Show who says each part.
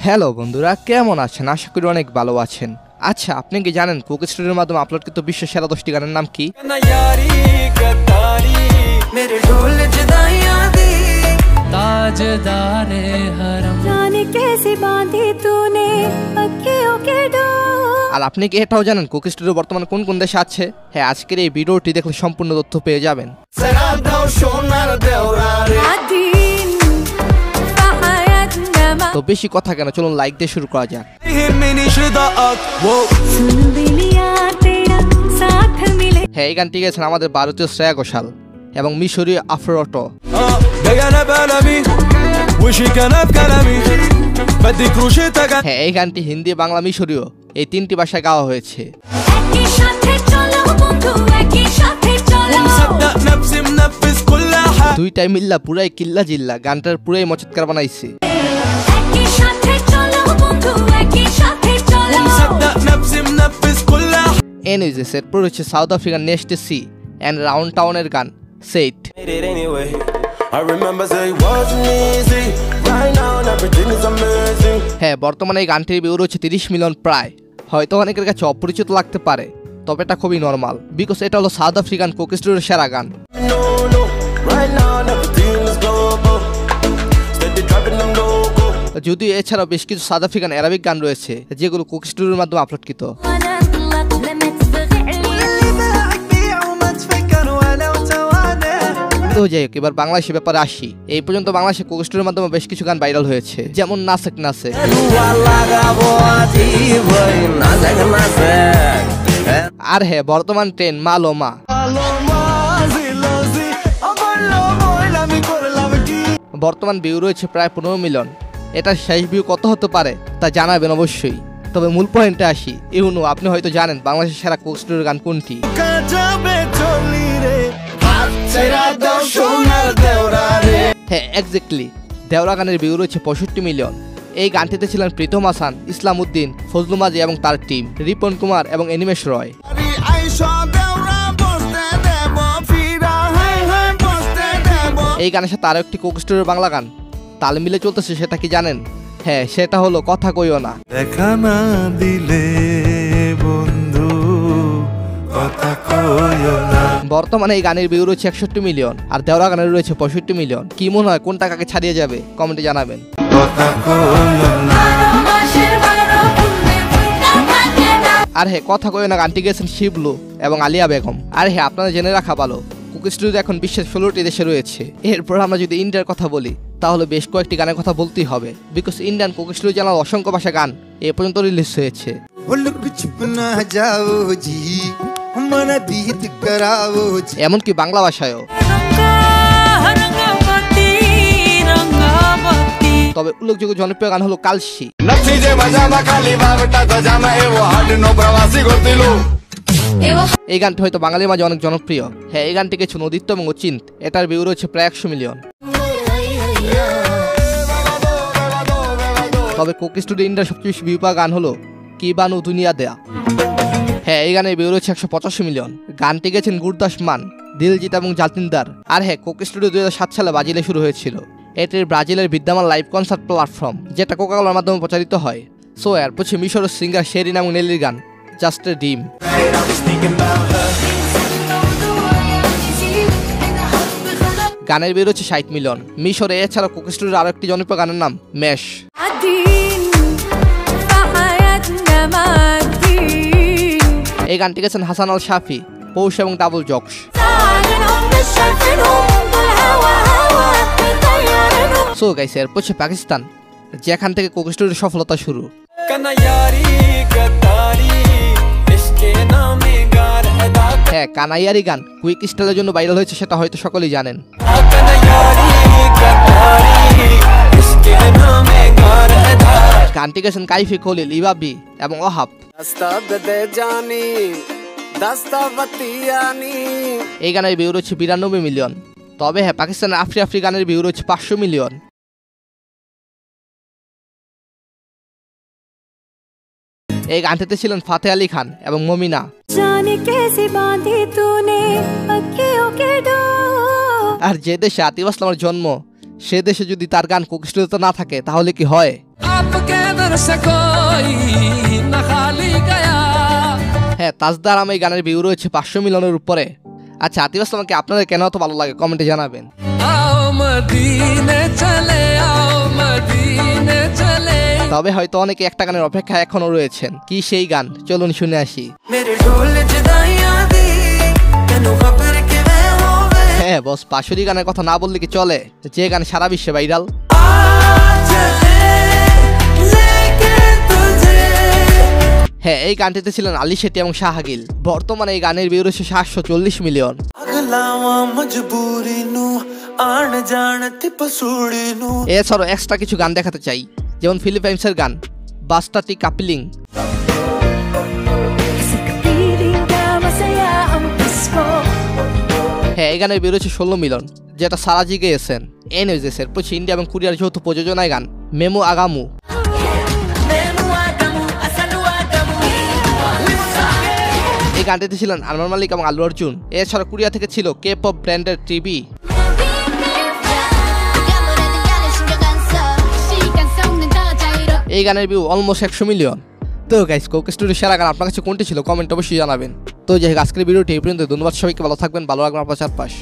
Speaker 1: Hello বন্ধুরা, কেমন আছেন? আশা করি অনেক ভালো আছেন। আচ্ছা, আপনি কি জানেন কুক স্টুডিওর মাধ্যমে আপলোডকৃত বিশ্বের সেরা 10টি গানের নাম কি? আর আপনি কি এটাও জানেন কুক স্টুডিও বর্তমানে কোন কোন দেশে আছে? হ্যাঁ, আজকের এই ভিডিওটি দেখলে সম্পূর্ণ তথ্য পেয়ে যাবেন। তো বেশি কথা কেন, চলুন লাইক দিয়ে শুরু করা যাক। হ্যাঁ, এই গানটি গেছেন আমাদের ভারতীয় শ্রেয়া ঘোষাল এবং মিশরীয় আফরোটো। হ্যাঁ, এই গানটি হিন্দি, বাংলা, মিশরীয় এই 3টি ভাষায় গাওয়া হয়েছে। দুইটাই মিল্লা পুরাই কিল্লা জিল্লা, গানটার পুরাই মচৎকার বানাইছে। এনিওয়েজ, এরপর হচ্ছে সাউথ আফ্রিকার নেস্ট সি এন্ড রাউন্ড টাউনের গান সেট। হ্যাঁ, বর্তমানে এই গানটির ভিউ রয়েছে 30 মিলিয়ন প্রায়। হয়তো অনেকের কাছে অপরিচিত লাগতে পারে, তবে এটা খুবই নর্মাল, বিকজ এটা হলো সাউথ আফ্রিকান কুক স্টুডিওর সেরা গান। যদিও এছাড়াও বেশ কিছু সাউথ আফ্রিকান অ্যারাবিক গান রয়েছে যেগুলো কুক স্টুডিওর মাধ্যমে আপলোডকৃত। তো যাই হোক, এবার বাংলাদেশের ব্যাপারে আসি। এই পর্যন্ত বাংলাদেশে কুক স্টুডিওর মাধ্যমে বেশ কিছু গান ভাইরাল হয়েছে, যেমন নাসেক নাসেক। আর হ্যাঁ, বর্তমান ট্রেন্ড মালো মা। বর্তমান ভিউ রয়েছে প্রায় 15 মিলিয়ন। এটার শেষ ভিউ কত হতে পারে তা জানাবেন অবশ্যই। তবে মূল পয়েন্টে আসি। ইউনো, আপনি হয়তো জানেন বাংলাদেশের সেরা কুক স্টুডিওর গান কোনটি? হ্যাঁ, এক্স্যাক্টলি, দেওরা গানের ভিউ রয়েছে 65 মিলিয়ন। এই গানটিতে ছিলেন প্রীতম হাসান, ইসলাম উদ্দিন, ফজলু মাজি এবং তার টিম, রিপন কুমার এবং অনিমেষ রয়। এই গানের সাথে আরো একটি কুক স্টুডিওর বাংলা গান তাল মিলে চলতেছে, সেটা কি জানেন? হ্যাঁ, সেটা হলো কথা কইও না। দেখা না দিলে বন্ধু কথা কইও না। বর্তমানে এই গানের ভিউ রয়েছে 61 মিলিয়ন আর দেওরা গানের রয়েছে 65 মিলিয়ন। কি মনে হয় কোনটা কাকে ছাড়িয়ে যাবে? কমেন্টে জানাবেন। আর হ্যাঁ, কথা কইও না গানটি গেছেন শিবলু এবং আলিয়া বেগম। আর হ্যাঁ, আপনারা জেনে রাখা ভালো কুক স্টুডিও এখন বিশ্বের 16টি দেশে রয়েছে। এরপর আমরা যদি ইন্ডিয়ার কথা বলি তাহলে বেশ কয়েকটি গানের কথা বলতেই হবে, because Indian cook studio channel অসংখ্য ভাষা গান এ পর্যন্ত রিলিজ হয়েছে। এমনকি বাংলা ভাষায়ও। তবে উল্লেখযোগ্য জনপ্রিয় গান হলো কালসি। এই গানটি হয়তো বাঙালির মাঝে অনেক জনপ্রিয়। হ্যাঁ, এই গানটি গেছে নদিত্য এবং অচিন্ত। এটার ভিউ রয়েছে প্রায় 100 মিলিয়ন। তবে কুক স্টুডিও ইন্ডিয়ার সবচেয়ে বেশি ভিউ পাওয়া গান হলো কি বানু দুনিয়া দেয়া। হ্যাঁ, এই গানের ভিউ রয়েছে 185 মিলিয়ন। গানটি গেছেন গুরদাস মান, দিলজিৎ এবং জাতিনদার। আর হ্যাঁ, কুক স্টুডিও 2007 সালে ব্রাজিলে শুরু হয়েছিল। এটির ব্রাজিলের বিদ্যমান লাইভ কনসার্ট প্ল্যাটফর্ম, যেটা কোকাকোলার মাধ্যমে প্রচারিত হয়। সো এর পছে মিশরের সিঙ্গার শেরিন এবং নেলির গান জাস্ট এ ড্রিম। গানের ভিউ রয়েছে 60 মিলিয়ন মিশরে। এছাড়া কুক স্টুডিওর আরো একটি জনপ্রিয় গানের নাম মেশ। এই গানটি গেছেন হাসান আল শাফি, পৌষ এবং ডাবল জক্স। সো গাইস, এর পছে পাকিস্তান, যেখান থেকে কুক স্টুডিওর সফলতা শুরু। হ্যাঁ, কানাইয়ারি গান কুইক স্টাইলের জন্য ভাইরাল হয়েছে, সেটা হয়তো সকলেই জানেন। গানটি গেছেন কাইফি, খলিল, ইবাবি এবং ওহাব। এই গানের ভিউ রয়েছে 92 মিলিয়ন। তবে হ্যাঁ, পাকিস্তানের আফরি আফরি গানের ভিউ রয়েছে 500 মিলিয়ন। এই গানটিতে ছিলেন ফাতে আলী খান এবং মমিনা। আর যে দেশে আতিফ আসলামের জন্ম, সে দেশে যদি তার গান কুক স্টুডিওতে না থাকে তাহলে কি হয়? হ্যাঁ, তাজদার আমি গানের ভিউ রয়েছে 500 মিলিয়নের উপরে। আচ্ছা, আতিফ আসলামকে আপনাদের কেন এত ভালো লাগে কমেন্টে জানাবেন। তবে হয়তো অনেকে একটা গানের অপেক্ষায় এখনো রয়েছেন। কি সেই গান, চলুন শুনে আসি। হ্যাঁ বস, পাশুরি গানের কথা না বললে কি চলে, যে গান সারা বিশ্বে ভাইরাল। হ্যাঁ, এই গানটিতে ছিলেন আলী শেঠি এবং শাহাগিল। বর্তমানে এই গানের ভিউ রয়েছে 740 মিলিয়ন। এছাড়াও এক্সট্রা কিছু গান দেখাতে চাই, যেমন ফিলিপাইন্সের গান বাস্টাটি কাপিলিং। হ্যাঁ, এই গানের ভিউ রয়েছে 16 মিলিয়ন, যেটা সারাজি গেয়েছেন। এনএজএস এর পর ইন্ডিয়া এবং কোরিয়ার যৌথ প্রযোজনায় গান মেমো আগামু। এই গানটিতে ছিলেন আনোয়ার মালিক এবং আল্লু অর্জুন। এছাড়া কোরিয়া থেকে ছিল কে পপ ব্র্যান্ডের টিভি। এই গানের ভিউ অলমোস্ট 100 মিলিয়ন। তো গাইস, কোক স্টুডিও সেরা গান আপনার কাছে কোনটি ছিল কমেন্ট অবশ্যই জানাবেন। তো যাই হোক, আজকের ভিডিওটি এই পর্যন্ত। ধন্যবাদ সবাইকে, ভালো থাকবেন, ভালো রাখবেন আপনার চারপাশ।